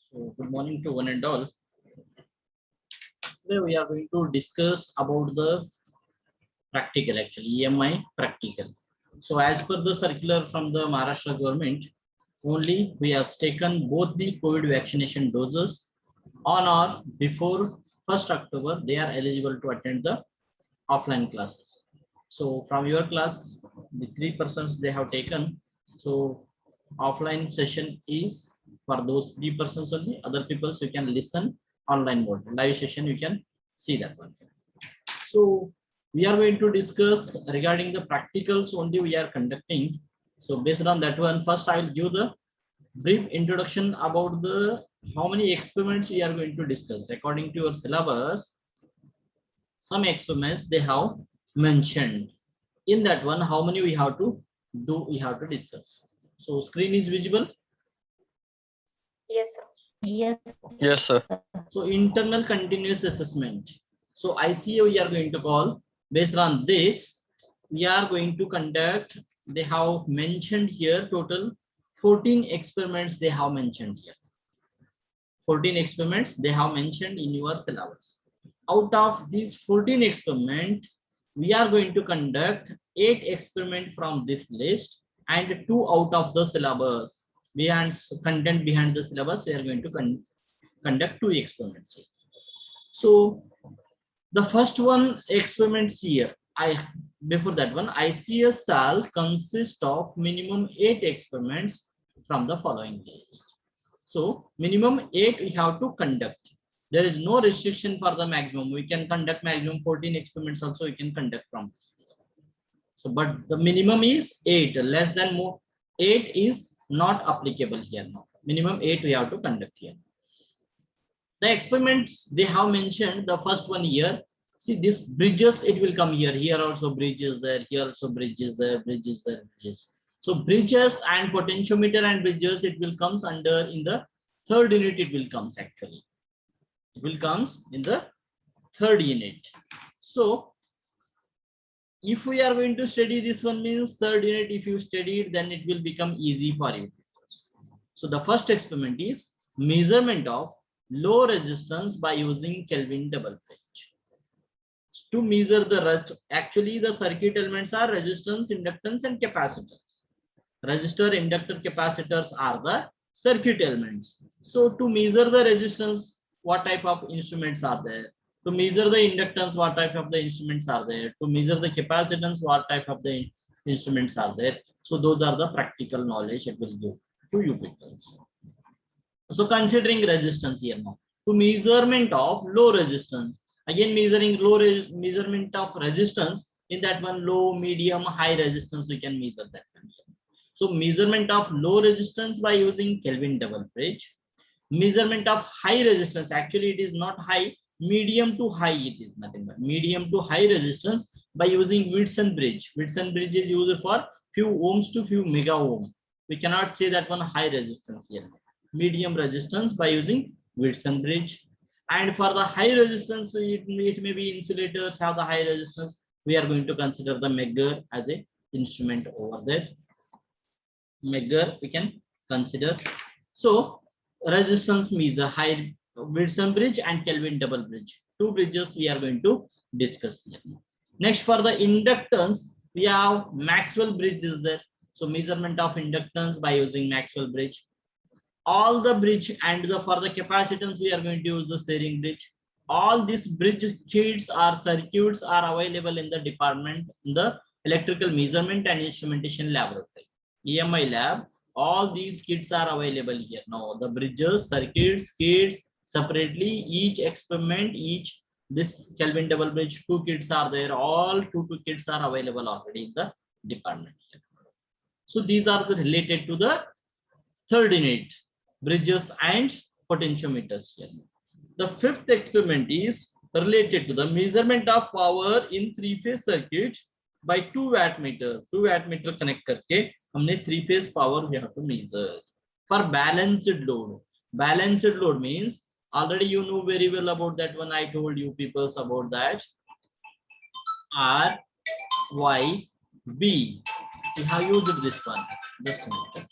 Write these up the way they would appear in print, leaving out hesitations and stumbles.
So good morning to one and all. Today we are going to discuss about the practical, actually EMI practical. So as per the circular from the Maharashtra government, only we have taken both the COVID vaccination doses on or before 1st October, they are eligible to attend the offline classes. So from your class, the 3% they have taken. So offline session is for those 3% only. Other people you can listen online mode. Live session you can see that one. So we are going to discuss regarding the practicals only we are conducting. So based on that one, first I will give the brief introduction about the how many experiments we are going to discuss according to your syllabus. Some experiments they have mentioned in that one. How many we have to do, we have to discuss. So screen is visible. Yes, sir. Yes. Yes, sir. So internal continuous assessment. So ICA we are going to call. Based on this, we are going to conduct. They have mentioned here total 14 experiments they have mentioned here. 14 experiments they have mentioned in your syllabus. Out of these 14 experiments, we are going to conduct 8 experiments from this list and 2 out of the syllabus. Behind content behind the syllabus, we are going to conduct 2 experiments. So the first one experiments here. Before that one, ICSL consists of minimum 8 experiments from the following list. So minimum 8 we have to conduct. There is no restriction for the maximum. We can conduct maximum 14 experiments also we can conduct from this list. So but the minimum is 8, less than more 8 is not applicable here now. Minimum 8 we have to conduct here. The experiments they have mentioned, the first one here, see this bridges, it will come here, here also bridges there, here also bridges there, bridges there, bridges. So bridges and potentiometer and bridges, it will comes under in the third unit, it will comes actually. It will comes in the third unit. So if we are going to study this one means third unit, if you study it, then it will become easy for you. So the first experiment is measurement of low resistance by using Kelvin double bridge. To measure the actually the circuit elements are resistance, inductance and capacitors. Resistor, inductor, capacitors are the circuit elements. So to measure the resistance, what type of instruments are there? To measure the inductance, what type of the instruments are there? To measure the capacitance, what type of the instruments are there? So those are the practical knowledge it will give to you people. So considering resistance here now, to measurement of low resistance, again measuring measurement of resistance, in that one low, medium, high resistance we can measure that one. So measurement of low resistance by using Kelvin double bridge. Measurement of high resistance, actually it is not high, medium to high, it is nothing but medium to high resistance by using Whitson bridge. Whitson bridge is used for few ohms to few mega ohm. We cannot say that one high resistance here. Medium resistance by using Whitson bridge. And for the high resistance, it may be insulators have the high resistance. We are going to consider the Megger as a instrument over there. Megger we can consider. So resistance means a high Whitson bridge and Kelvin double bridge. 2 bridges we are going to discuss here. Next, for the inductance, we have Maxwell bridge is there. So measurement of inductance by using Maxwell bridge. All the bridge and for the capacitance we are going to use the sharing bridge. All these bridge kits or circuits are available in the department, in the electrical measurement and instrumentation laboratory, EMI lab. All these kits are available here now. The bridges, circuits, kits separately, each experiment, each this Kelvin double bridge 2 kits are there. All 2 kits are available already in the department. So these are the related to the third unit, bridges and potentiometers here. The fifth experiment is related to the measurement of power in 3-phase circuit by 2 wattmeter. 2 wattmeter connect करके हमने 3-phase power we have to measure for balanced load. Balanced load means already you know very well about that one. I told you peoples about that. R, Y, B. We have used this one. Just a minute.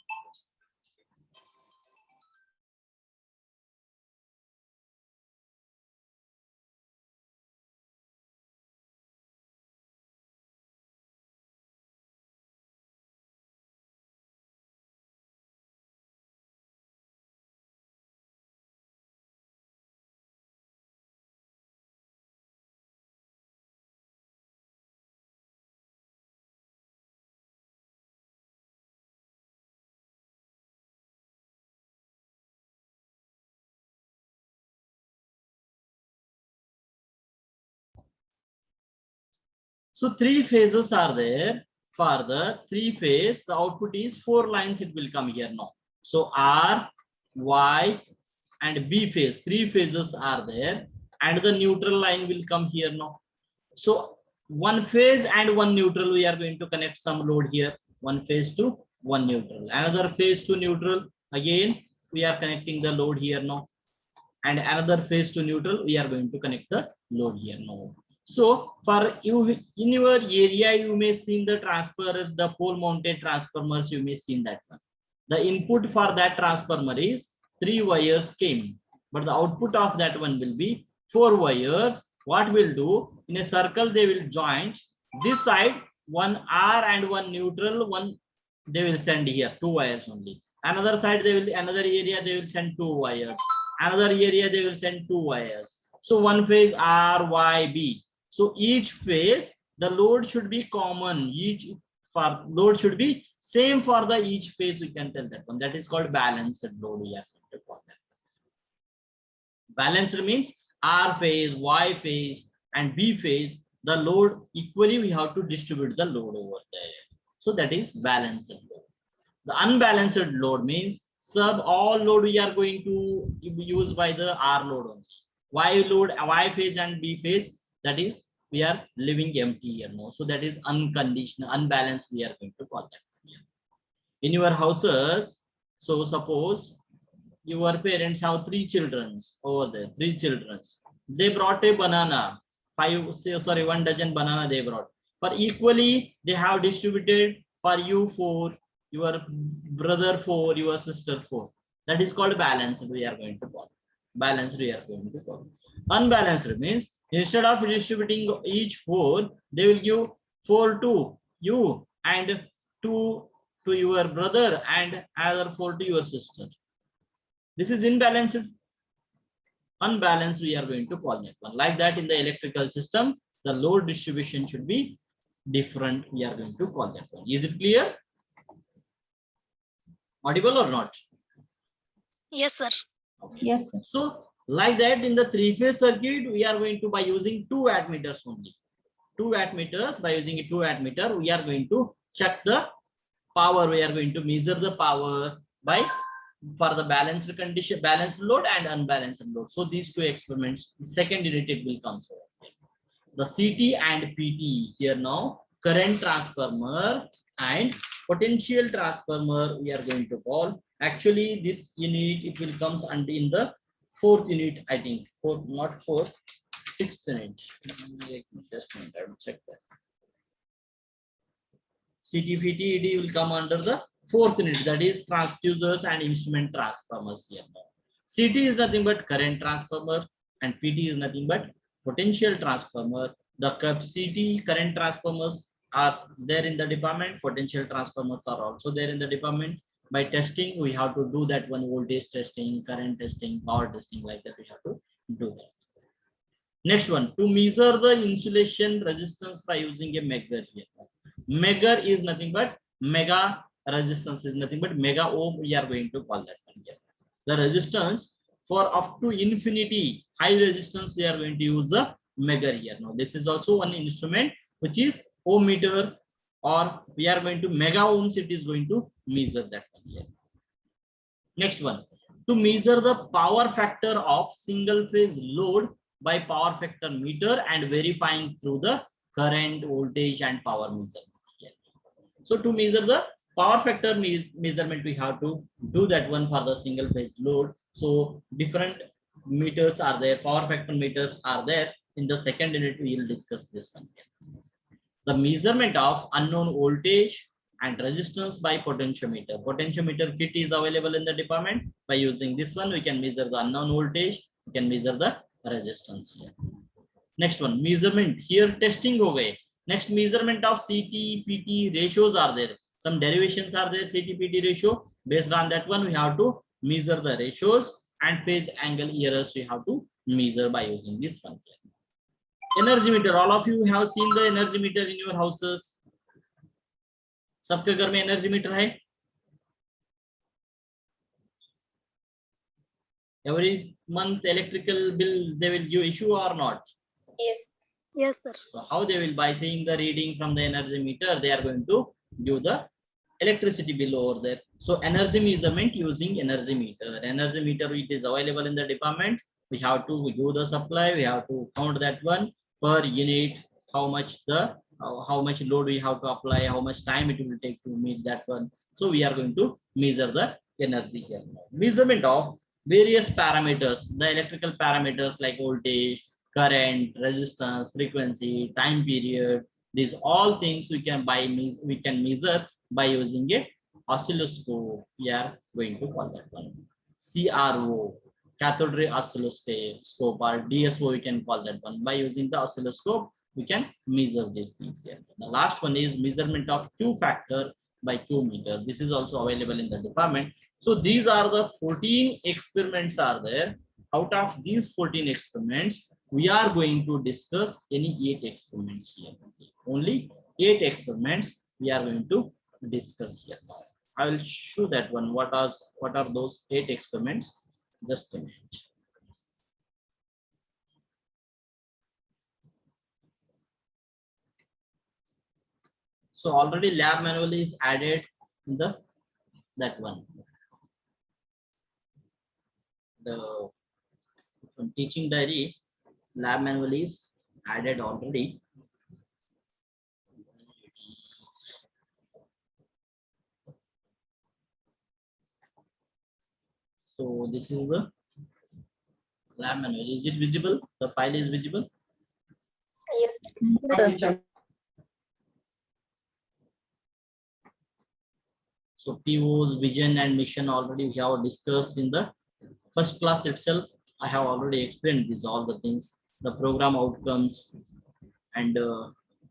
So 3 phases are there. For the 3 phase, the output is 4 lines. It will come here now. So R, Y, and B phase. 3 phases are there, and the neutral line will come here now. So one phase and one neutral, we are going to connect some load here. One phase to one neutral. Another phase to neutral. Again, we are connecting the load here now. And another phase to neutral, we are going to connect the load here now. So for you in your area, you may see the the pole mounted transformers, you may see that one. The input for that transformer is 3 wires came, but the output of that one will be 4 wires. What will do, in a circle they will join this side, one R and one neutral, one they will send here 2 wires only. Another side they will, another area they will send 2 wires. Another area they will send 2 wires. So one phase R, Y, B. So each phase the load should be common. Each for load should be same for the each phase. We can tell that one. That is called balanced load. We have to call that. Balanced means R phase, Y phase, and B phase. The load equally we have to distribute the load over there. So that is balanced load. The unbalanced load means sub all load we are going to use by the R load only. Y load, Y phase and B phase, that is we are leaving empty here now. So that is unconditional, unbalanced we are going to call that. In your houses, so suppose your parents have 3 children over there, 3 children. They brought a banana, 1 dozen banana they brought. For equally, they have distributed for you 4, your brother 4, your sister 4. That is called balanced. We are going to call. Balanced we are going to call. Unbalanced means instead of distributing each 4, they will give 4 to you and 2 to your brother and another 4 to your sister. This is imbalanced. Unbalanced we are going to call that one. Like that in the electrical system, the load distribution should be different. We are going to call that one. Is it clear? Audible or not? Yes, sir. Okay. Yes, sir. So like that in the 3-phase circuit, we are going to by using 2 wattmeters only. 2 wattmeters, by using a 2 wattmeter, we are going to check the power. We are going to measure the power by for the balanced condition, balanced load and unbalanced load. So these 2 experiments, second unit it will come. So the CT and PT here now, current transformer and potential transformer we are going to call. Actually this unit it will comes under in the 4th unit, I think. 4th, not 4th, 6th unit. Just a minute, I will check that. CT will come under the 4th unit, that is transducers and instrument transformers here. CT is nothing but current transformer and PT is nothing but potential transformer. The CT current transformers are there in the department, potential transformers are also there in the department. By testing, we have to do that one, voltage testing, current testing, power testing, like that we have to do that. Next one, to measure the insulation resistance by using a Megger here. Megger is nothing but mega resistance is nothing but mega ohm. We are going to call that one here. The resistance for up to infinity high resistance, we are going to use the Megger here. Now this is also one instrument which is ohm meter, or we are going to mega ohms. It is going to measure that one here. Next one, to measure the power factor of single phase load by power factor meter and verifying through the current, voltage and power meter. So to measure the power factor measurement, we have to do that one for the single phase load. So different meters are there, power factor meters are there. In the second unit, we will discuss this one. The measurement of unknown voltage and resistance by potentiometer. Potentiometer kit is available in the department. By using this one, we can measure the unknown voltage, we can measure the resistance here. Next one, measurement. Here testing ho gaye. Next, measurement of CT, PT ratios are there. Some derivations are there, CT, PT ratio. Based on that one, we have to measure the ratios and phase angle errors we have to measure by using this one. Energy meter. All of you have seen the energy meter in your houses. सबके घर में energy meter है? Every month electrical bill they will give issue or not? Yes. Yes, sir. So how they will, by seeing the reading from the energy meter, they are going to give the electricity bill over there. So energy measurement using energy meter. Energy meter, it is available in the department. We have to do the supply. We have to count that one per unit. How much how much load we have to apply. How much time it will take to meet that one. So we are going to measure the energy here. Measurement of various parameters. The electrical parameters like voltage, current, resistance, frequency, time period. These all things we can measure by using a oscilloscope. We are going to call that one CRO, cathode ray oscilloscope, or DSO we can call that one. By using the oscilloscope, we can measure these things here. The last one is measurement of Q factor by Q meter. This is also available in the department. So these are the 14 experiments are there. Out of these 14 experiments, we are going to discuss any 8 experiments here. Only 8 experiments we are going to discuss here now. I will show that one. What are those 8 experiments? Just a minute. So already lab manual is added in the that one. The teaching diary lab manual is added already. So this is the lab manual. Is it visible? The file is visible. Yes, sir. So POs, vision and mission already we have discussed in the first class itself. I have already explained these all the things. The program outcomes and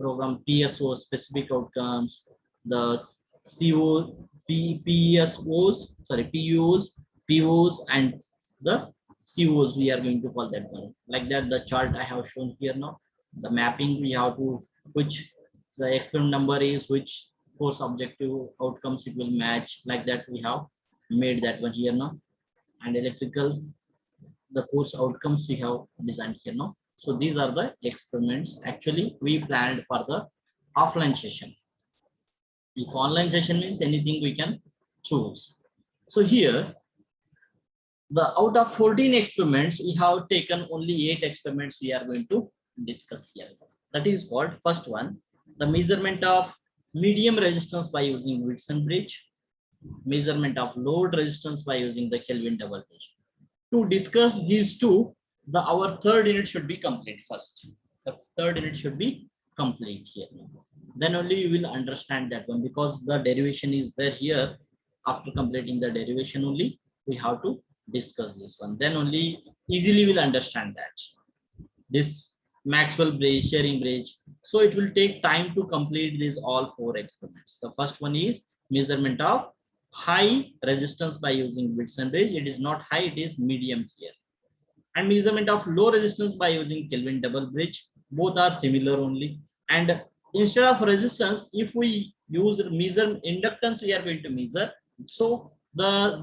program PSO specific outcomes, the CO, PSOs, sorry, PUs, POs, and the COs we are going to call that one. Like that, the chart I have shown here now. The mapping we have to, which the experiment number is, which course objective outcomes it will match. Like that, we have made that one here now. And electrical, the course outcomes we have designed here now. So these are the experiments actually we planned for the offline session. If online session means anything we can choose. So here, the out of 14 experiments, we have taken only 8 experiments we are going to discuss here. That is called first one, the measurement of medium resistance by using Whitson bridge, measurement of load resistance by using the Kelvin double bridge. To discuss these two, our third unit should be complete first. The third unit should be complete here. Then only you will understand that one, because the derivation is there here. After completing the derivation only, we have to discuss this one. Then only easily will understand that. This Maxwell bridge, sharing bridge. So it will take time to complete these all 4 experiments. The first one is measurement of high resistance by using Whitson bridge. It is not high, it is medium here. And measurement of low resistance by using Kelvin double bridge. Both are similar only. And instead of resistance, if we use measure inductance, we are going to measure. So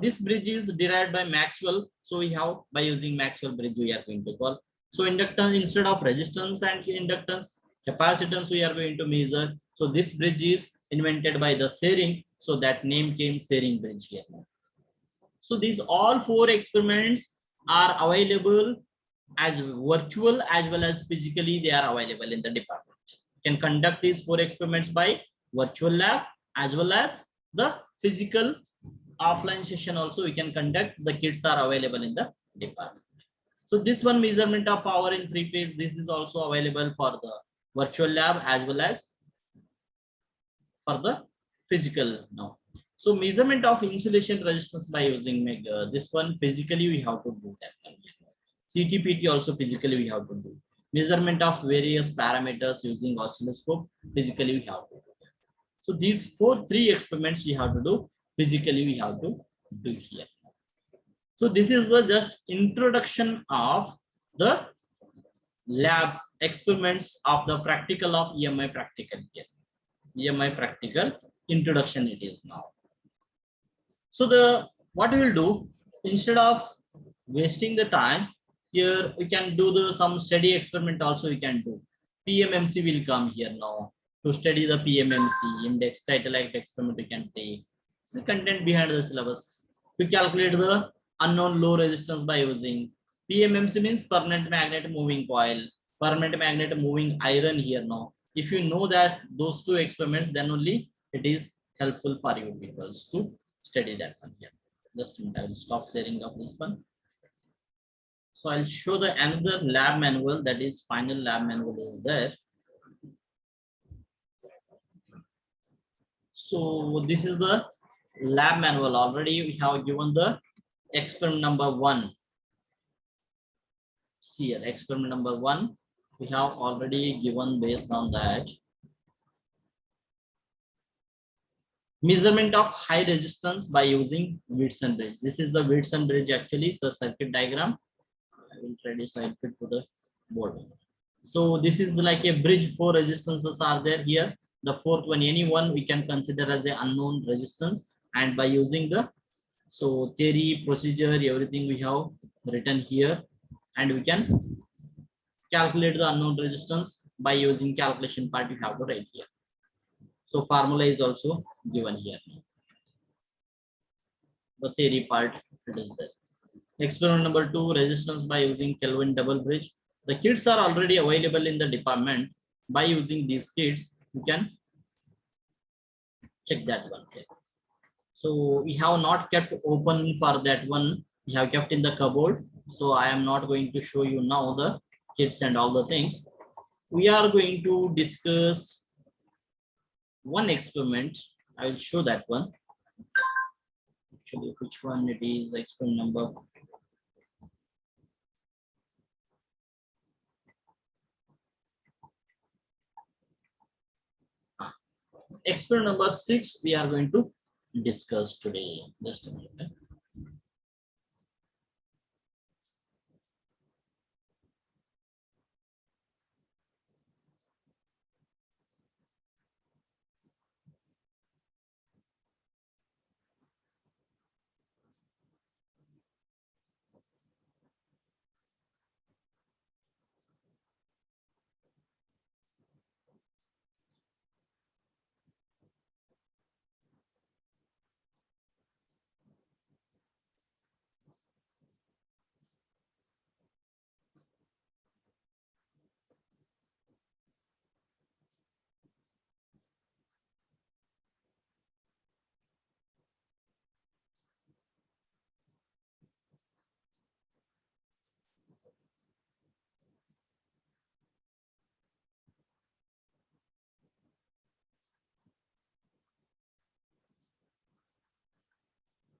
this bridge is derived by Maxwell. So we have, by using Maxwell bridge, we are going to call. So inductance, instead of resistance and inductance, capacitance we are going to measure. So this bridge is invented by the Sering. So that name came Sering bridge here. So these all 4 experiments are available as virtual as well as physically. They are available in the department. You can conduct these 4 experiments by virtual lab as well as the physical offline session also we can conduct. The kits are available in the department. So this one, measurement of power in 3-phase, this is also available for the virtual lab as well as for the physical now. So measurement of insulation resistance by using Megger. This one physically we have to do that. CTPT also physically we have to do. Measurement of various parameters using oscilloscope, physically we have to do that. So these 3 experiments we have to do, physically we have to do here. So this is the just introduction of the labs experiments of the practical of EMI practical here. EMI practical introduction it is now. So what we will do, instead of wasting the time here, we can do some study experiment also we can do. PMMC will come here now. To study the PMMC, index, title, act, experiment we can take. So content behind the syllabus. To calculate the unknown low resistance by using PMMC means permanent magnet moving coil, permanent magnet moving iron here now. If you know that those two experiments, then only it is helpful for you people to study that one here. Just a minute, I will stop sharing of this one. So I'll show the another lab manual, that is final lab manual is there. So this is the lab manual. Already we have given the experiment number 1. See here, experiment number 1 we have already given based on that. Measurement of high resistance by using Whitson bridge. This is the Whitson bridge, actually the circuit diagram. I will try to slide it to the board. So this is like a bridge. 4 resistances are there here. The fourth one, any one we can consider as an unknown resistance, and by using the theory, procedure, everything we have written here, and we can calculate the unknown resistance by using calculation part you have to write here. So formula is also given here. The theory part it is there. Experiment number 2, resistance by using Kelvin double bridge. The kits are already available in the department. By using these kits, you can check that one here. So we have not kept open for that one. We have kept in the cupboard. So I am not going to show you now the kits and all the things. We are going to discuss one experiment. I will show that one. Actually, which one it is? Experiment number. Experiment number 6 we are going to discuss today. Just a minute.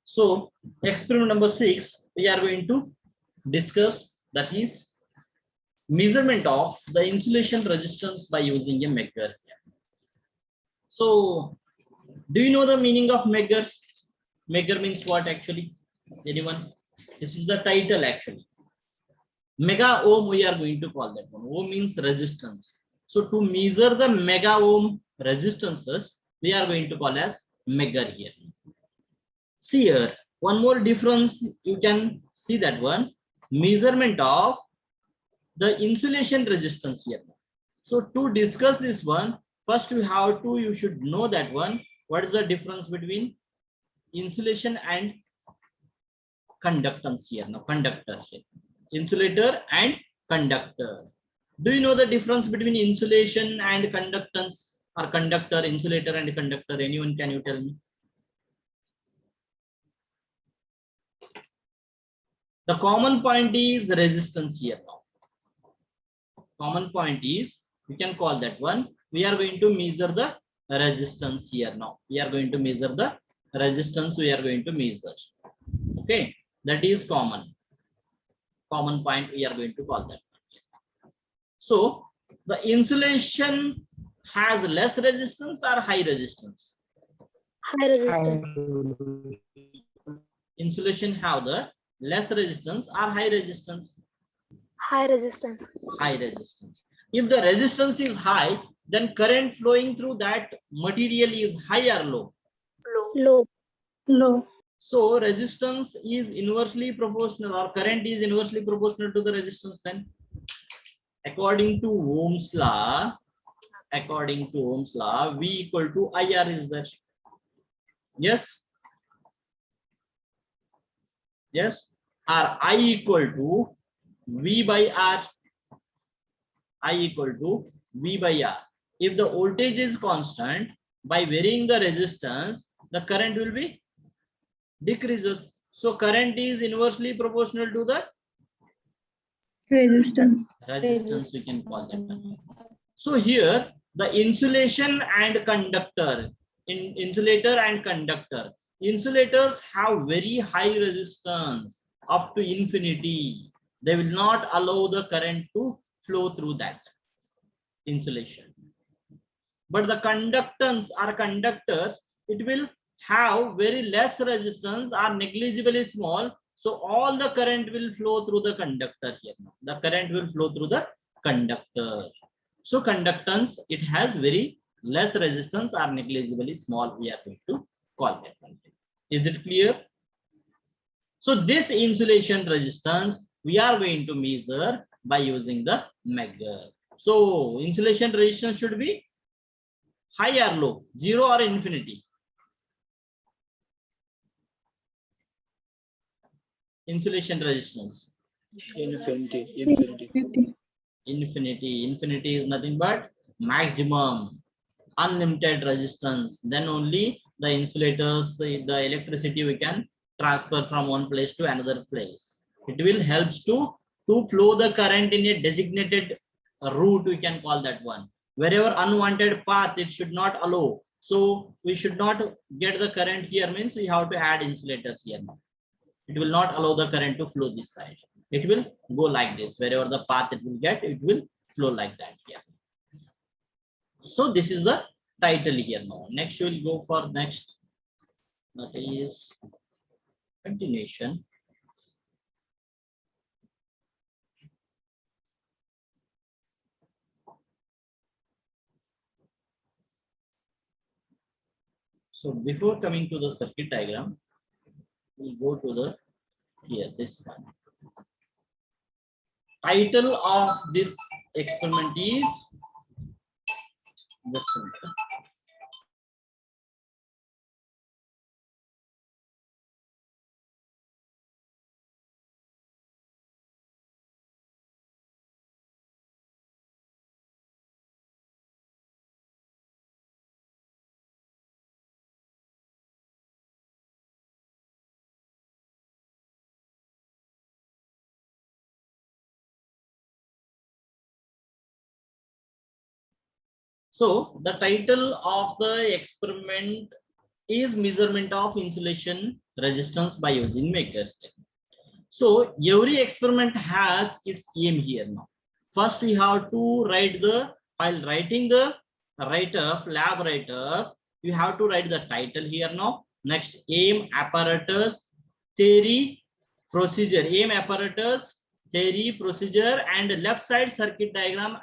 So experiment number 6 we are going to discuss, that is measurement of the insulation resistance by using a Megger. So do you know the meaning of Megger? Megger means what actually? Anyone? This is the title actually. Mega ohm we are going to call that one. Ohm means resistance. So to measure the mega ohm resistances, we are going to call as Megger here. See here, one more difference you can see that one, measurement of the insulation resistance here. So to discuss this one, first you should know that one, what is the difference between insulation and conductance here. Now conductor here, insulator and conductor. Do you know the difference between insulation and conductance, or conductor, insulator and conductor? Anyone, can you tell me? The common point is resistance here now. Common point is, we can call that one. We are going to measure the resistance here now. We are going to measure the resistance. We are going to measure. Okay, that is common. Common point we are going to call that. So the insulation has less resistance or high resistance? High resistance. Insulation have the less resistance or high resistance? High resistance. High resistance. If the resistance is high, then current flowing through that material is high or low? Low. Low. So resistance is inversely proportional, or current is inversely proportional to the resistance then. according to Ohm's law, V equal to IR is there. Yes. Yes. Or I equal to V by R. I equal to V by R. If the voltage is constant, by varying the resistance, the current will be decreases. So current is inversely proportional to the resistance, we can call that. So here the insulation and conductor, in insulator and conductor, insulators have very high resistance up to infinity. They will not allow the current to flow through that insulation. But the conductance or conductors, it will have very less resistance or negligibly small. So all the current will flow through the conductor here. The current will flow through the conductor. So conductance, it has very less resistance or negligibly small. We are going to call that one. Is it clear? So this insulation resistance, we are going to measure by using the Megger. So insulation resistance should be high or low, 0 or infinity. Insulation resistance. Infinity. Infinity is nothing but maximum, unlimited resistance. Then only the insulators, the electricity we can transfer from one place to another place. It will helps to flow the current in a designated route, we can call that one. Wherever unwanted path, it should not allow. So we should not get the current here, means we have to add insulators here. It will not allow the current to flow this side. It will go like this. Wherever the path it will get, it will flow like that here. So this is the title here now. Next we will go for next. That is continuation. So before coming to the circuit diagram, we'll go to the here, this one. Title of this experiment is just a minute. So the title of the experiment is measurement of insulation resistance by using Megger. So every experiment has its aim here now. First we have to write the, while writing the write-up, lab write-up, you have to write the title here now. Next, aim, apparatus, theory, procedure. Aim, apparatus, theory, procedure, and left side circuit diagram,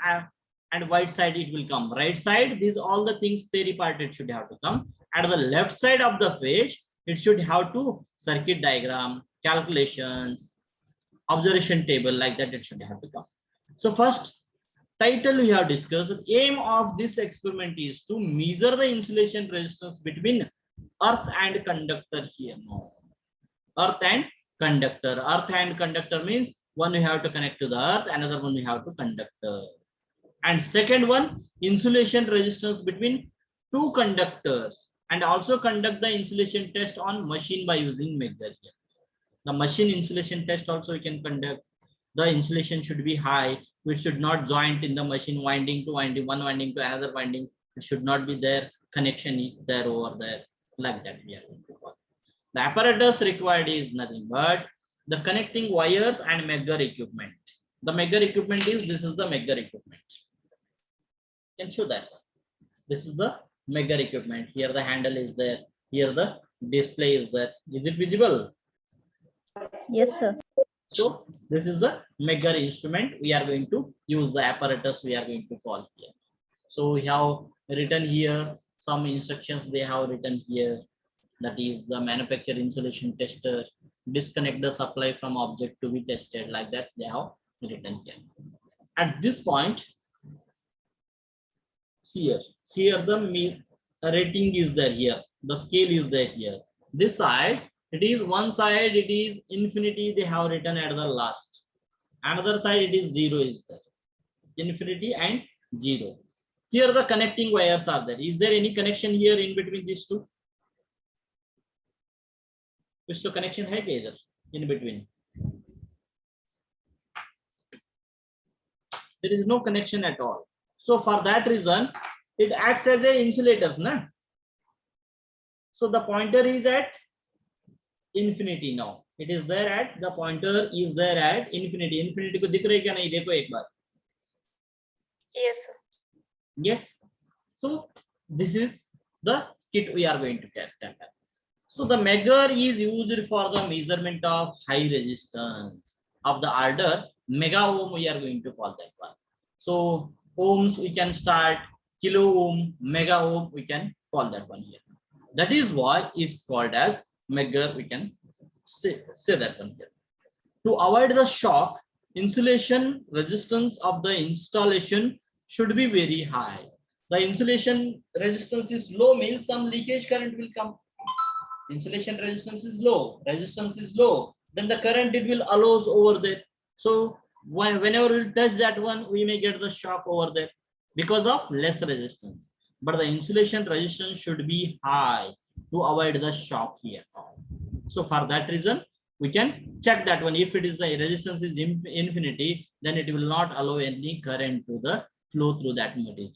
and right side it will come. Right side, these all the things theory part it should have to come. At the left side of the page, it should have to circuit diagram, calculations, observation table, like that it should have to come. So first, title we have discussed. Aim of this experiment is to measure the insulation resistance between earth and conductor here now. Earth and conductor. Earth and conductor means one we have to connect to the earth, another one we have to conductor. And second one, insulation resistance between two conductors, and also conduct the insulation test on machine by using Megger here. The machine insulation test also we can conduct. The insulation should be high. It should not joint in the machine winding to winding, one winding to another winding. It should not be there, connection there over there, like that we are going to call. The apparatus required is nothing but the connecting wires and Megger equipment. The Megger equipment is, this is the Megger equipment. You can show that one. This is the Megger equipment. Here the handle is there. Here the display is there. Is it visible? Yes, sir. So this is the Megger instrument. We are going to use the apparatus we are going to call here. So we have written here some instructions they have written here. That is the manufacturer insulation tester, disconnect the supply from object to be tested, like that they have written here. At this point, here the rating is there here. The scale is there here. This side, it is one side, it is infinity, they have written at the last. Another side, it is 0 is there. Infinity and 0. Here the connecting wires are there. Is there any connection here in between these two? कुछ तो connection है क्या इधर in between? There is no connection at all. So for that reason, it acts as a insulators, na? So the pointer is at infinity now. It is there at, the pointer is there at infinity. Infinity को दिख रहा है क्या नहीं? देखो एक बार. Yes, sir. Yes. So this is the kit we are going to get. So the Megger is used for the measurement of high resistance of the order mega ohm. We are going to call that one. So ohms we can start, kilo ohm, mega ohm we can call that one here. That is why it's called as Megger. We can say that one here. To avoid the shock, insulation resistance of the installation should be very high. The insulation resistance is low means some leakage current will come. Insulation resistance is low, then the current it will allows over there. So whenever we touch that one, we may get the shock over there because of less resistance. But the insulation resistance should be high to avoid the shock here. So for that reason, we can check that one. If it is the resistance is infinity, then it will not allow any current to the flow through that material.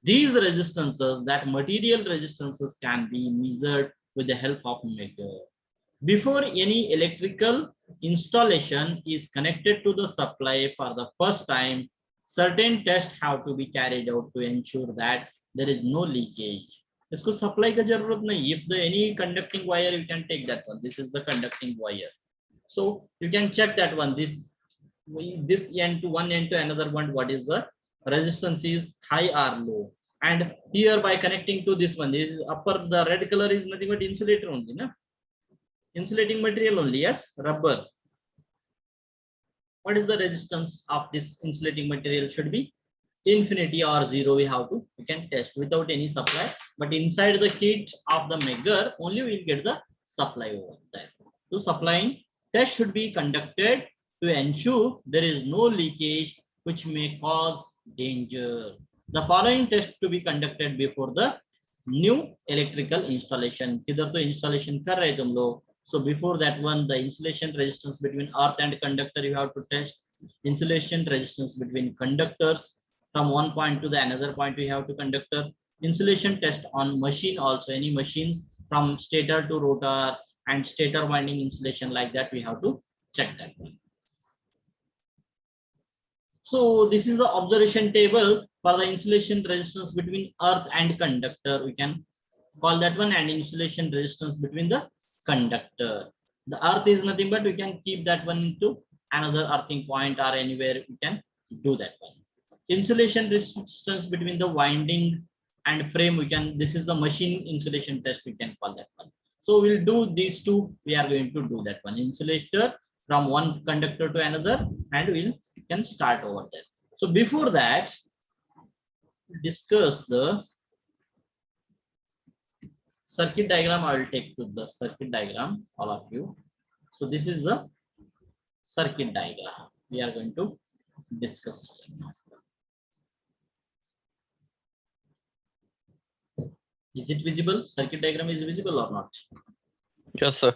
These resistances, that material resistances, can be measured with the help of Megger. Before any electrical installation is connected to the supply for the first time, certain tests have to be carried out to ensure that there is no leakage. इसको supply का जरूरत नहीं. If the any conducting wire, you can take that one. This is the conducting wire. So you can check that one. This end to one end to another one. What is the resistance is high or low? And here by connecting to this one, this upper, the red color is nothing but insulator only, na? Insulating material only, yes, rubber. What is the resistance of this insulating material? Should be infinity or 0. We can test without any supply, but inside the kit of the Megger only we will get the supply over there. So supplying test should be conducted to ensure there is no leakage which may cause danger. The following test to be conducted before the new electrical installation. किधर तो installation कर रहे तुम लोग. So before that one, the insulation resistance between earth and conductor you have to test. Insulation resistance between conductors from one point to the another point we have to conductor. Insulation test on machine also, any machines from stator to rotor and stator winding insulation like that we have to check that one. So this is the observation table for the insulation resistance between earth and conductor. We can call that one, and insulation resistance between the conductor. The earth is nothing but we can keep that one into another earthing point or anywhere we can do that one. Insulation resistance between the winding and frame, we can, this is the machine insulation test, we can call that one. So we'll do these two. We are going to do that one, insulator from one conductor to another, and we can start over there. So before that, discuss the circuit diagram. I will take to the circuit diagram, all of you. So this is the circuit diagram we are going to discuss right now. Is it visible? Circuit diagram is visible or not? Yes, sir.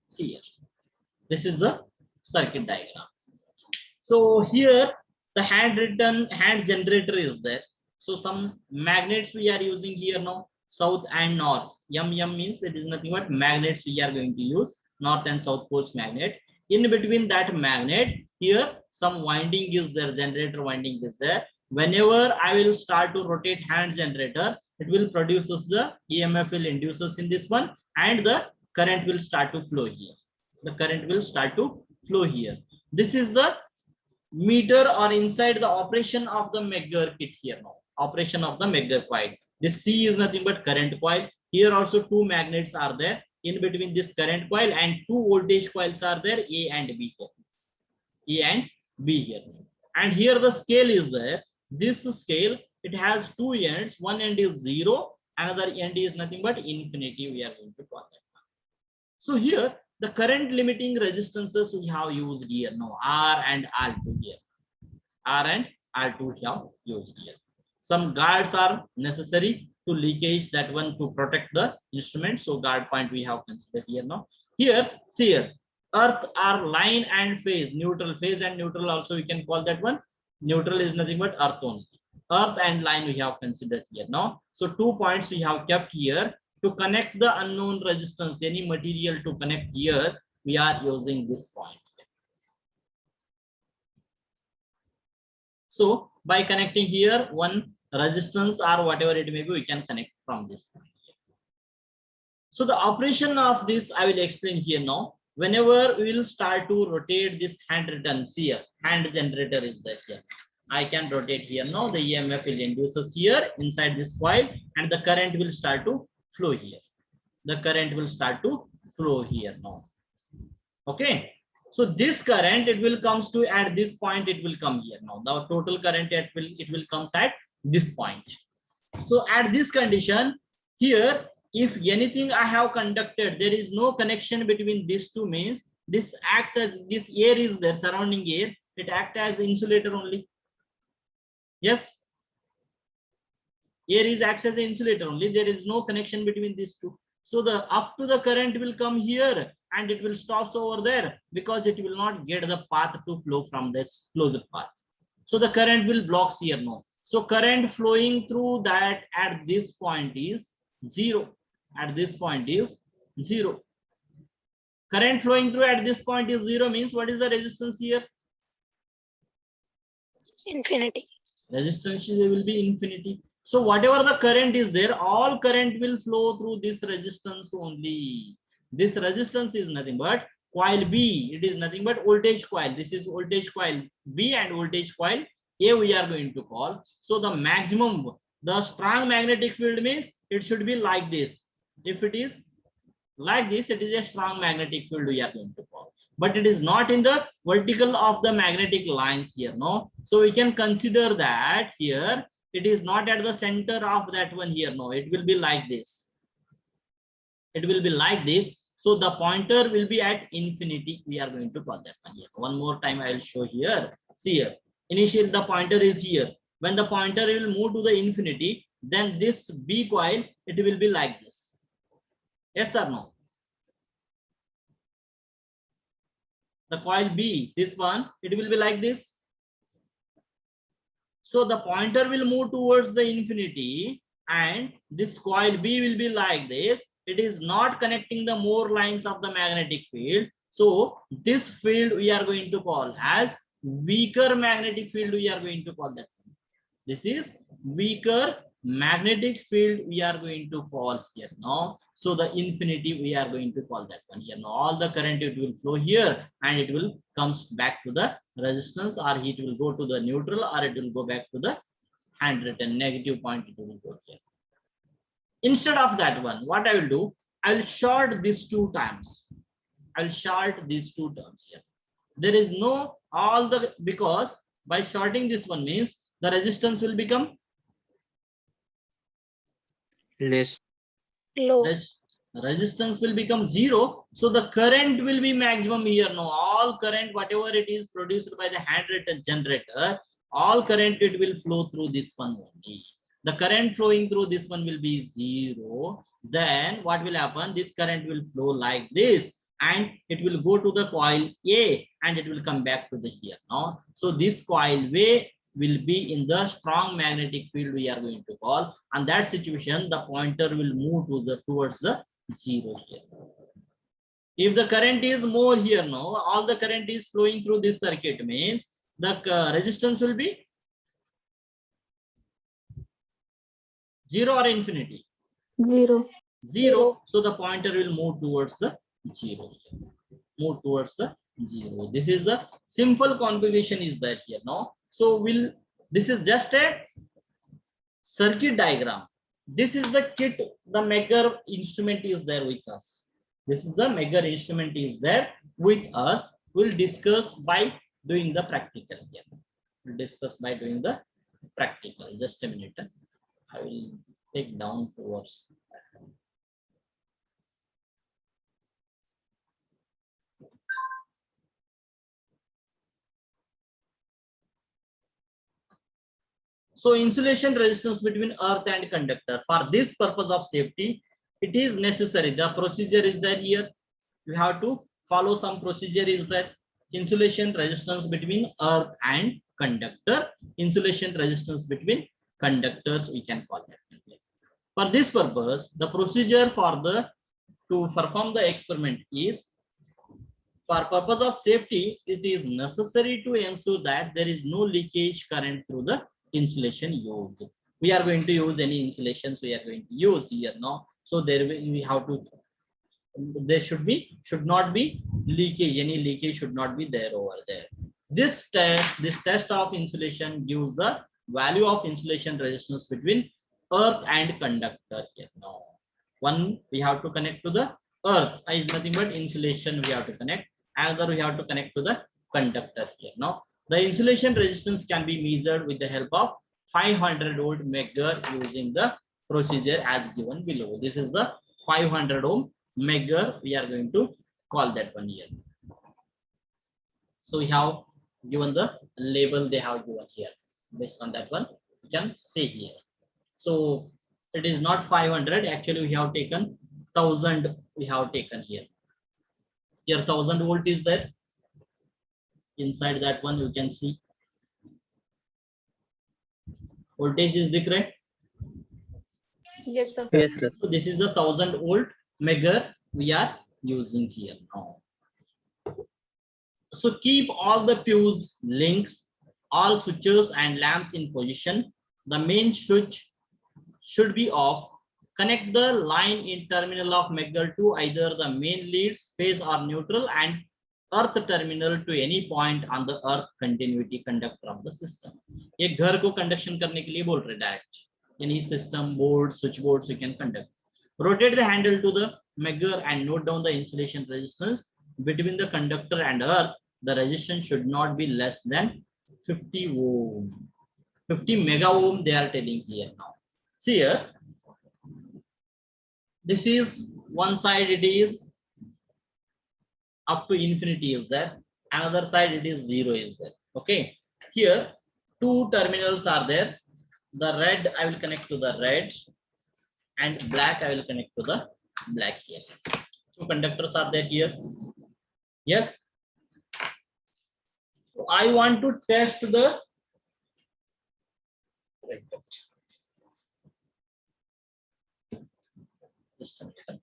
See here. This is the circuit diagram. So here the hand generator is there. So some magnets we are using here now, south and north. M means it is nothing but magnets we are going to use, north and south poles magnet. In between that magnet, here some winding is there, generator winding is there. Whenever I will start to rotate hand generator, it will produces the EMF will induces in this one, and the current will start to flow here. The current will start to flow here. This is the meter or inside the operation of the Megger kit here now. Operation of the Megger coil. This C is nothing but current coil. Here also two magnets are there. In between this current coil and two voltage coils are there, A and B. A and B here. And here the scale is there. This scale, it has two ends. One end is 0, another end is nothing but infinity. We are going to call that. So here the current limiting resistances we have used here now, R and R2 here. R and R2 we have used here. Some guards are necessary to leakage, that one to protect the instrument. So guard point we have considered here now. Here, see here, earth are line and phase, neutral, phase and neutral also we can call that one. Neutral is nothing but earth only. Earth and line we have considered here now. So 2 points we have kept here to connect the unknown resistance, any material to connect here, we are using this point. So by connecting here one resistance or whatever it may be, we can connect from this point here. So the operation of this I will explain here now. Whenever we will start to rotate this hand returns here, hand generator is that here. I can rotate here now. The EMF will induces here inside this coil, and the current will start to flow here. The current will start to flow here now. Okay. So this current, it will comes to at this point, it will come here now. The total current it will comes at this point. So at this condition here, if anything I have conducted, there is no connection between these two, means this acts as, this air is there, surrounding air, it acts as insulator only. Yes, air is acts as an insulator only. There is no connection between these two. So the up to the current will come here and it will stop over there, because it will not get the path to flow from this closed path. So the current will blocks here now. So current flowing through that at this point is 0. At this point is 0. Current flowing through at this point is 0 means what is the resistance here? Infinity. Resistance will be infinity. So whatever the current is there, all current will flow through this resistance only. This resistance is nothing but coil B. It is nothing but voltage coil. This is voltage coil B and voltage coil A we are going to call. So the maximum, the strong magnetic field means it should be like this. If it is like this, it is a strong magnetic field we are going to call. But it is not in the vertical of the magnetic lines here, no. So we can consider that here it is not at the center of that one here, no. It will be like this. It will be like this. So the pointer will be at infinity. We are going to call that one here. One more time I will show here. See here. Initially the pointer is here. When the pointer will move to the infinity, then this B coil, it will be like this. Yes or no? The coil B, this one, it will be like this. So the pointer will move towards the infinity and this coil B will be like this. It is not connecting the more lines of the magnetic field. So this field we are going to call as weaker magnetic field. We are going to call that. This is weaker magnetic field we are going to call here now. So the infinity we are going to call that one here now. All the current it will flow here and it will comes back to the resistance, or it will go to the neutral, or it will go back to the handwritten negative point. It will go here. Instead of that one, what I will do, I will short these two terms. I will short these two terms here. There is no all the, because by shorting this one means the resistance will become less. Low. Resistance will become 0. So the current will be maximum here now. All current, whatever it is produced by the handwritten generator, all current it will flow through this one only. The current flowing through this one will be 0. Then what will happen? This current will flow like this and it will go to the coil A and it will come back to the here now. So this coil A will be in the strong magnetic field we are going to call. And that situation, the pointer will move to the towards the 0 here. If the current is more here now, all the current is flowing through this circuit means the resistance will be 0 or infinity? 0. 0. So the pointer will move towards the 0. Move towards the 0. This is the simple configuration is that here now. So this is just a circuit diagram. This is the kit. The Megger instrument is there with us. This is the Megger instrument is there with us. We'll discuss by doing the practical here. We'll discuss by doing the practical. Just a minute. I will take down towards that. So insulation resistance between earth and conductor. For this purpose of safety, it is necessary. The procedure is there here. You have to follow some procedure is that insulation resistance between earth and conductor. Insulation resistance between conductors, we can call that. For this purpose, the procedure for the to perform the experiment is, for purpose of safety, it is necessary to ensure that there is no leakage current through the insulation used. We are going to use any insulations we are going to use here now. So there we have to, there should not be leakage. Any leakage should not be there over there. This test of insulation gives the value of insulation resistance between earth and conductor here now. One we have to connect to the earth is nothing but insulation we have to connect. Another we have to connect to the conductor here. Now the insulation resistance can be measured with the help of 500 volt Megger using the procedure as given below. This is the 500 ohm Megger. We are going to call that one here. So we have given the label they have given here. Based on that one, we can say here. So it is not 500. Actually, we have taken 1000. We have taken here. Here 1000 volt is there. Inside that one, you can see voltage is different. Yes, sir. Yes, sir. So this is the 1000 volt Megger we are using here now. So keep all the fuse links, all switches and lamps in position. The main switch should be off. Connect the line in terminal of Megger to either the main leads, phase or neutral, and earth terminal to any point on the earth continuity conductor of the system. एक घर को conduction करने के लिए बोल रहे direct. Any system board, switch boards you can conduct. Rotate the handle to the Megger and note down the insulation resistance between the conductor and earth. The resistance should not be less than 50 ohm. 50 mega ohm they are telling here now. See here. This is one side, it is up to infinity is there. Another side it is 0 is there. Okay. Here two terminals are there. The red I will connect to the red and black I will connect to the black here. Two conductors are there here. Yes. So I want to test the just a minute.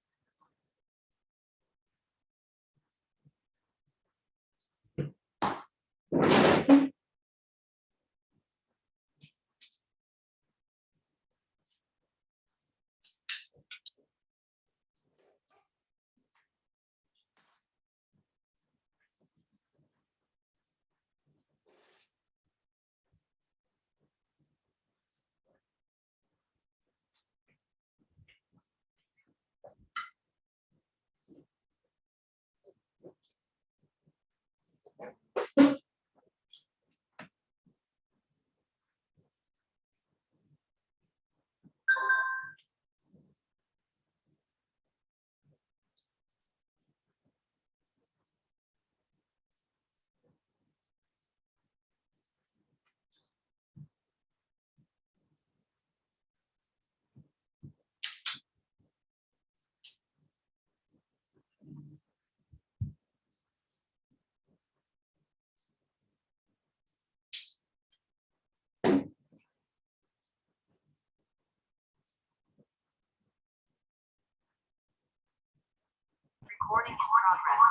Recording in progress.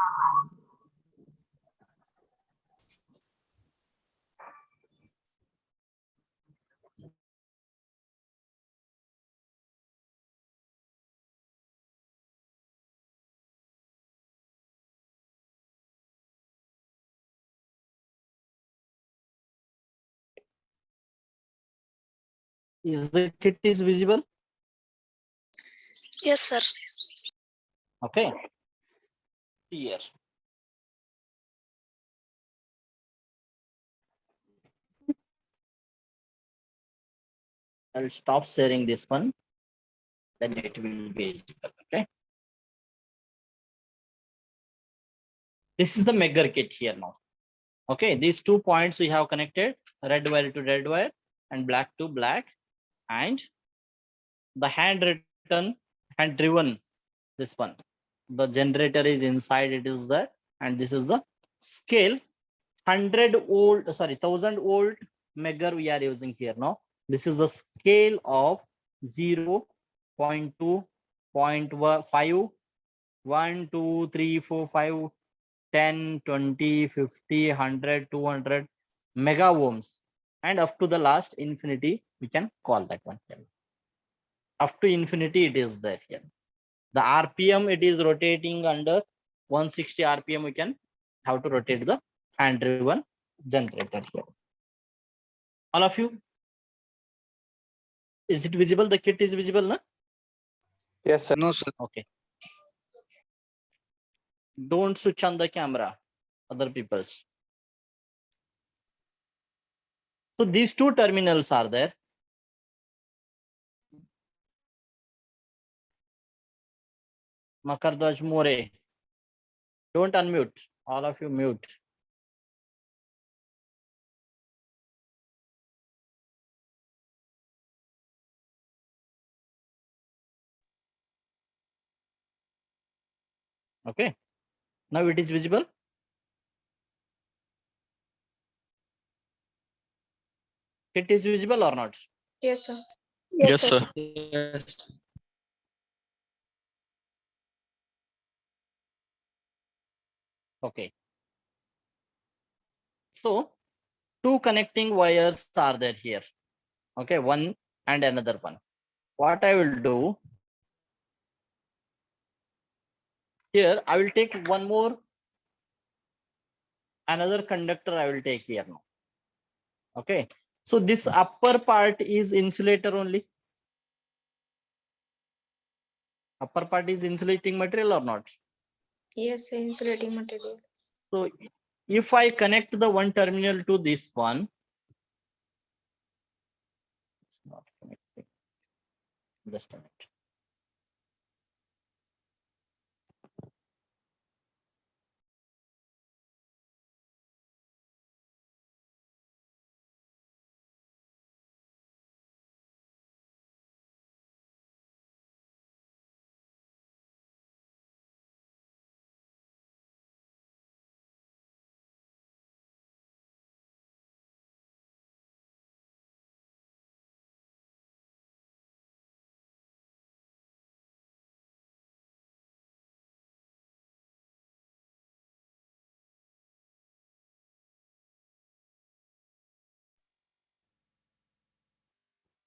Is the kit is visible? Yes, sir. Okay. Here. I'll stop sharing this one. Then it will be visible. Okay. This is the Megger kit here now. Okay, these 2 points we have connected, red wire to red wire and black to black, and the hand driven this one. The generator is inside, it is there, and this is the scale 1000 volt Megger we are using here now. This is the scale of 0, 0.2, 0.5, 1, 2, 3, 4, 5, 10, 20, 50, 100, 200 mega ohms, and up to the last infinity, we can call that one here. Up to infinity, it is there here. The RPM, it is rotating under 160 RPM. We can have to rotate the hand driven generator here. All of you, is it visible? The kit is visible, na? Yes, sir. No, sir. Okay. Don't switch on the camera, other people's. So these 2 terminals are there. Makardaj More. Don't unmute. All of you mute. Okay. Now it is visible. It is visible or not? Yes, sir. Yes, sir. Yes. Okay. So 2 connecting wires are there here. Okay, one and another one. What I will do here, I will take one more, another conductor I will take here now. Okay. So this upper part is insulator only. Upper part is insulating material or not? Yes, sir. Insulating material. So if I connect the one terminal to this one, it's not connecting. Just a minute.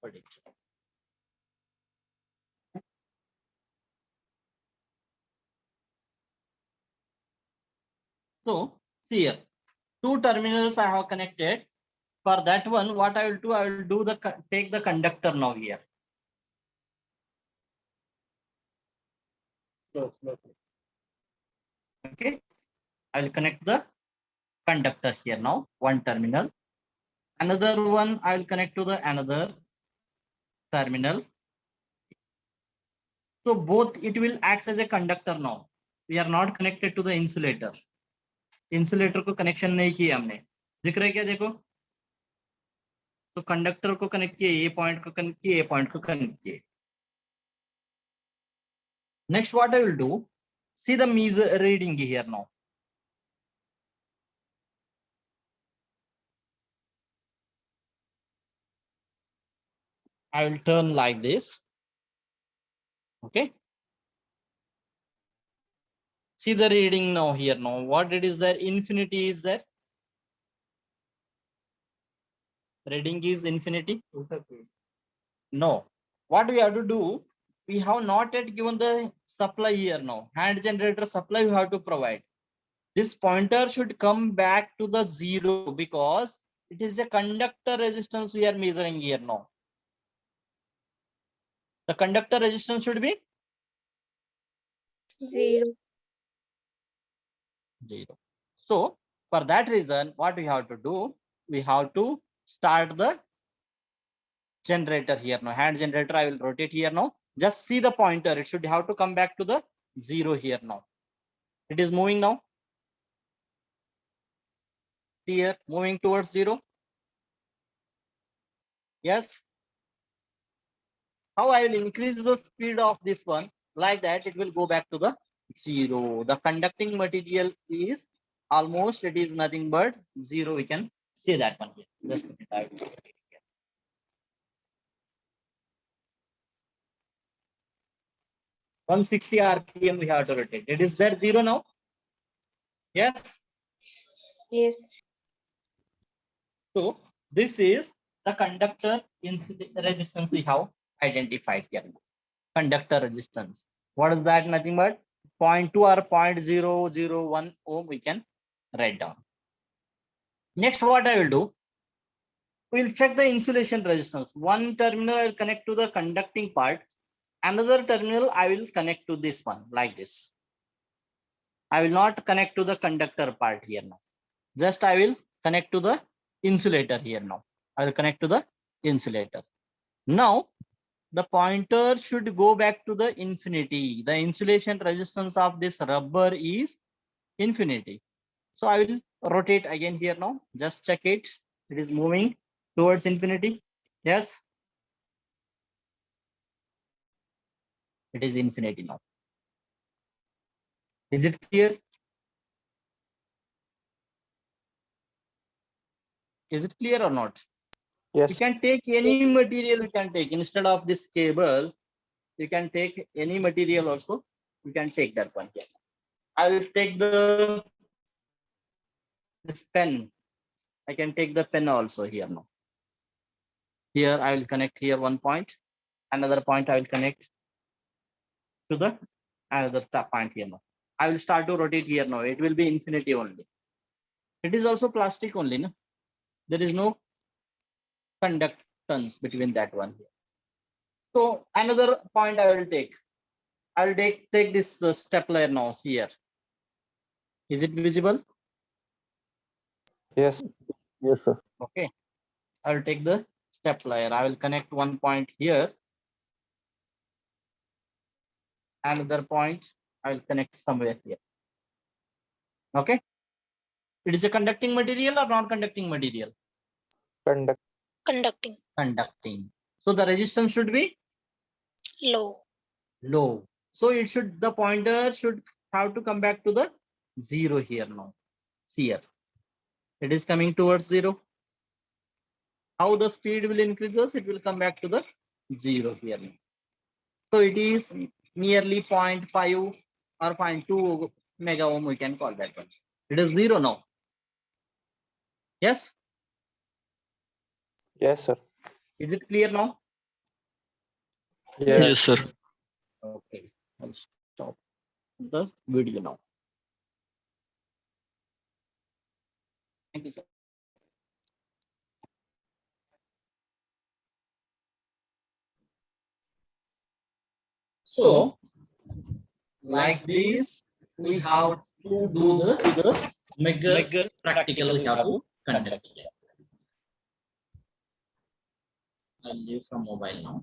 Hold it. So see here, 2 terminals I have connected. For that one, what I will do, I will do take the conductor now here. Okay, I will connect the conductor here now, one terminal. Another one I will connect to the another terminal. So both it will act as a conductor now. We are not connected to the insulator. Insulator को connection नहीं किया हमने, दिख रहा है क्या? देखो, तो कंडक्टर को कनेक्ट किए, ये पॉइंट को कनेक्ट किए, ये पॉइंट को कनेक्ट किए. Next, what I will do, see the measure reading here now. I will turn like this. Okay. See the reading now here now. What it is there? Infinity is there. Reading is infinity. No. What we have to do, we have not yet given the supply here now. Hand generator supply we have to provide. This pointer should come back to the 0 because it is a conductor resistance we are measuring here now. The conductor resistance should be 0. 0. So for that reason, what we have to do, we have to start the generator here now. Hand generator, I will rotate here now. Just see the pointer. It should have to come back to the 0 here now. It is moving now. Here, moving towards 0. Yes. How I will increase the speed of this one? Like that, it will go back to the 0. The conducting material is almost, it is nothing but 0. We can say that one here. Just a minute, I will rotate it here. 160 RPM we have to rotate. It is there 0 now. Yes. Yes. So this is the conductor resistance we have identified here. Conductor resistance. What is that? Nothing but 0.2 or 0.001 ohm we can write down. Next, what I will do, we will check the insulation resistance. One terminal I will connect to the conducting part. Another terminal I will connect to this one like this. I will not connect to the conductor part here now. Just I will connect to the insulator here now. I will connect to the insulator. Now, the pointer should go back to the infinity. The insulation resistance of this rubber is infinity. So I will rotate again here now. Just check it. It is moving towards infinity. Yes. It is infinity now. Is it clear? Is it clear or not? You Yes. can take any material you can take instead of this cable. You can take any material also. You can take that one here. I will take this pen. I can take the pen also here now. Here I will connect here one point. Another point I will connect to the another point here now. I will start to rotate here now. It will be infinity only. It is also plastic only. No? There is no conductance between that one here. So another point I will take. I will take this stapler now here. Is it visible? Yes. Yes, sir. Okay. I will take the stapler. I will connect one point here. Another point I will connect somewhere here. Okay. It is a conducting material or non-conducting material? Conduct. Conducting. Conducting. So the resistance should be Low. low. So it should, the pointer should have to come back to the 0 here now. See here. It is coming towards 0. How the speed will increase? It will come back to the 0 here. So it is nearly 0.5 or 0.2 mega ohm, we can call that one. It is 0 now. Yes. Yes, sir. Is it clear now? Yes. Yes, sir. Okay. I'll stop the video now. Thank you, sir. So, like this, we have to do the Megger practical we have to conduct here. I'll leave from mobile now.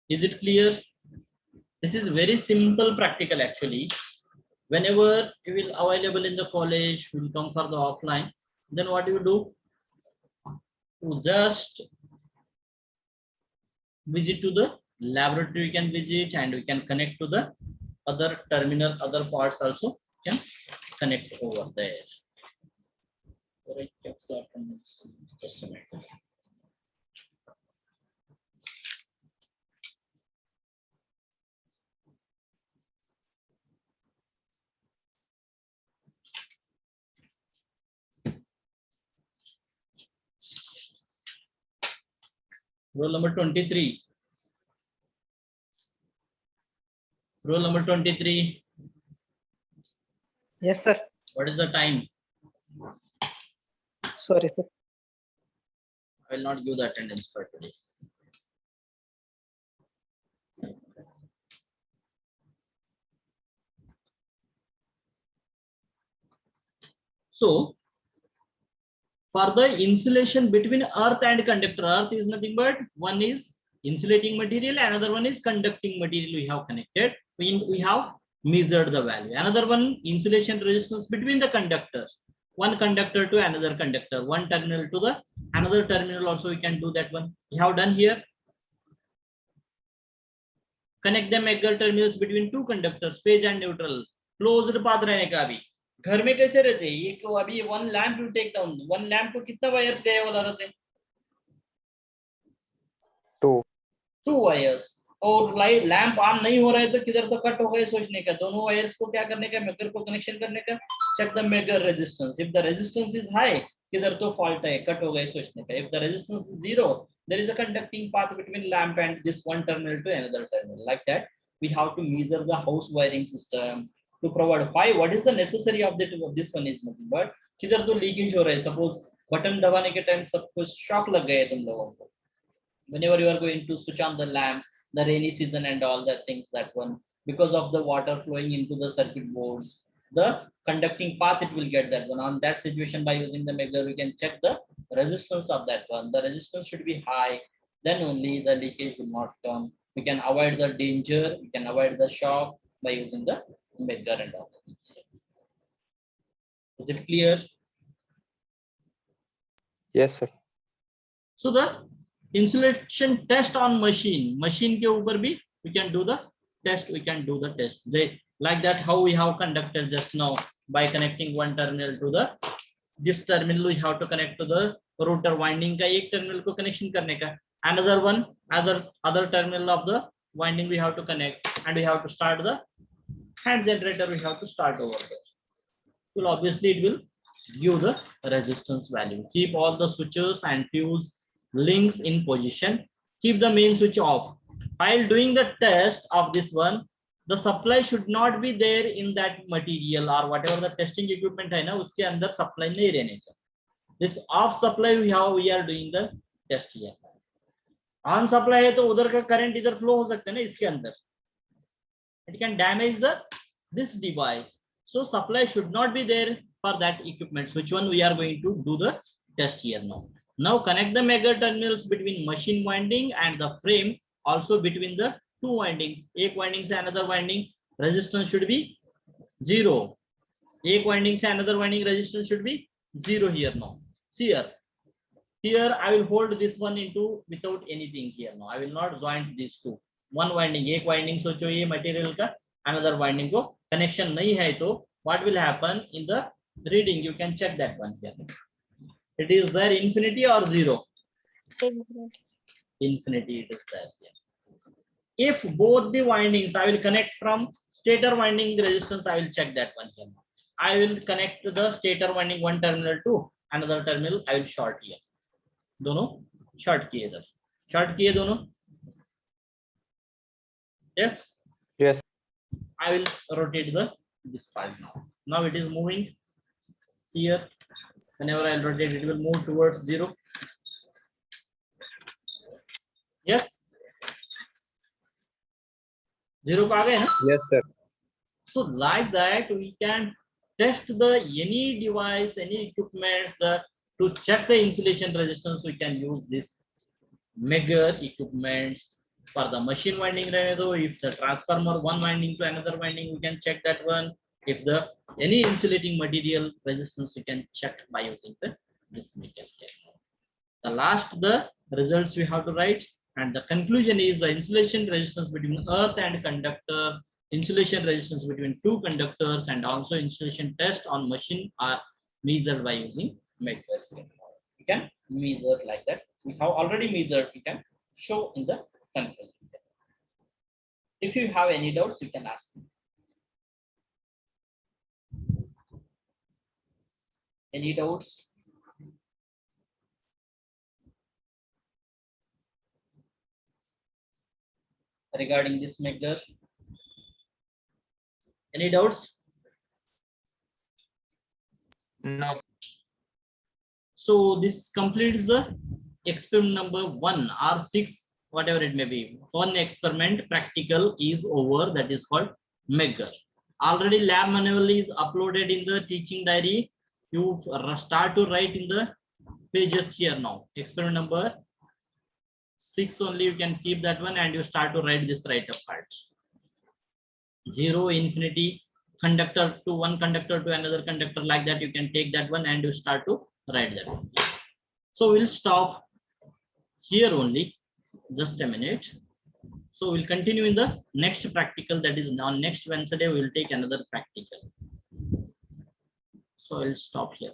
Is it clear? This is very simple practical actually. Whenever you will available in the college, will come for the offline, then what you do? You just visit to the laboratory, you can visit and we can connect to the other terminal, other parts also can connect over there. Just a minute. Roll number 23. Roll number 23. Yes, sir. What is the time? Sorry, sir. I will not give the attendance for today. So for the insulation between earth and conductor. Earth is nothing but one is insulating material, another one is conducting material. We have connected. We have measured the value. Another one, insulation resistance between the conductors. One conductor to another conductor, one terminal to the another terminal. Also, we can do that one. We have done here. Connect the Megger terminals between two conductors, phase and neutral. Closed path रहने का अभी घर में कैसे रहते हैं ये को अभी one lamp to take down one lamp को कितना वायर्स गए वाला रहते हैं टू वायर्स और लाइट लैंप ऑन नहीं हो रहा है तो किधर तो कट हो गए सोचने का दोनों वायर्स को क्या करने का मेगर को कनेक्शन करने का check the megger resistance if the resistance is high किधर तो फॉल्ट है कट हो गए सोचने का if the resistance is zero there is a conducting path between lamp and this one terminal to another terminal. Like that we have to measure the house wiring system to provide why what is the necessary of this one is nothing but किधर तो leakage हो रहा है suppose button दबाने के time सब कुछ shock लग गए तुम लोगों को whenever you are going to switch on the lamps, the rainy season and all that things, that one, because of the water flowing into the circuit boards, the conducting path, it will get that one. On that situation, by using the Megger, we can check the resistance of that one. The resistance should be high, then only the leakage will not come. We can avoid the danger, we can avoid the shock by using the Megger and all the things. Is it clear? Yes, sir. So the insulation test on machine के ऊपर भी we can do the test like that how we have conducted just now by connecting one terminal to the this terminal we have to connect to the rotor winding का एक terminal को connection करने का another one other terminal of the winding we have to connect and we have to start the hand generator we have to start over there. Well, obviously it will give the resistance value. Keep all the switches and fuse links in position. Keep the main switch off. While doing the test of this one, the supply should not be there in that material or whatever the testing equipment है ना उसके अंदर supply नहीं रहने का. This off supply we are doing the test here. On supply है तो उधर का current इधर flow हो सकता है ना इसके अंदर. It can damage this device. So supply should not be there for that equipment. Which one we are going to do the test here now. Now connect the Megger terminals between machine winding and the frame, also between the two windings. एक winding से another winding resistance should be 0. एक winding से another winding resistance should be 0 here now. See here I will hold this one into without anything here now. I will not join these two. One winding, एक winding सोचो ये material का, another winding को connection नहीं है तो what will happen in the reading? You can check that one here. It is there infinity or 0? Infinity it is there. Yeah. If both the windings, I will connect from stator winding resistance, I will check that one here. I will connect to the stator winding one terminal to another terminal, I will short here. दोनों short किए इधर. Short किए दोनों. Yes? Yes. I will rotate this part now. Now it is moving. See here. Whenever I rotate, it will move towards 0. Yes. 0 पे आ गए ना? Yes, sir. So like that, we can test any device, any equipment to check the insulation resistance. We can use this Megger equipments for the machine winding. If the transformer one winding to another winding, we can check that one. If any insulating material resistance, we can check by using this Megger. The results we have to write, and the conclusion is the insulation resistance between earth and conductor, insulation resistance between two conductors, and also insulation test on machine are measured by using Megger. We can measure like that. We have already measured. We can show in the conclusion. If you have any doubts, you can ask me. Any doubts? Regarding this Megger? Any doubts? No. So this completes the experiment number 1 or 6, whatever it may be. One experiment practical is over, that is called Megger. Already lab manual is uploaded in the teaching diary. You start to write in the pages here now. Experiment number 6 only, you can keep that one and you start to write this write up parts. 0, infinity, conductor to one conductor to another conductor, like that you can take that one and you start to write that one. So we'll stop here only, just a minute. So we'll continue in the next practical, that is on next Wednesday we will take another practical. So I'll stop here.